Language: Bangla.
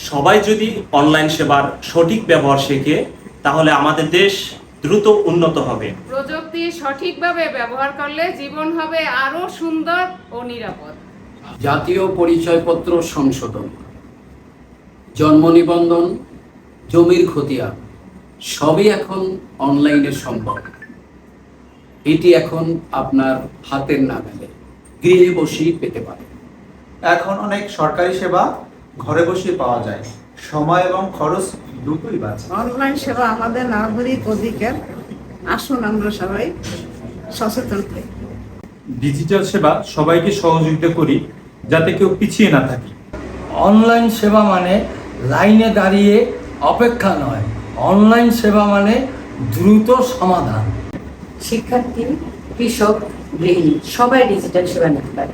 সবাই যদি অনলাইন সেবার সঠিক ব্যবহার শেখে তাহলে আমাদের দেশ দ্রুত উন্নত হবে। প্রযুক্তি সঠিকভাবে ব্যবহার করলে জীবন হবে আরো সুন্দর ও নিরাপদ। জাতীয় পরিচয়পত্র সংশোধন, জন্ম নিবন্ধন, জমির খতিয়ান সবই এখন অনলাইনে সম্ভব। এটি এখন আপনার হাতের নাগালে গৃহে বসেই পেতে পারে। এখন অনেক সরকারি সেবা ঘরে বসে পাওয়া যায়, সময় এবং খরচ দুটোই বাঁচে। অনলাইন সেবা আমাদের নাগরিক অধিকার। আসুন আমরা সবাই সচেতন হই। ডিজিটাল সেবা সবাইকে সহযোগিতা করি যাতে কেউ পিছিয়ে না থাকি। অনলাইন সেবা মানে লাইনে দাঁড়িয়ে অপেক্ষা নয়, অনলাইন সেবা মানে দ্রুত সমাধান। শিক্ষার্থী, কৃষক, গৃহিণী সবাই ডিজিটাল সেবা নিতে পারে।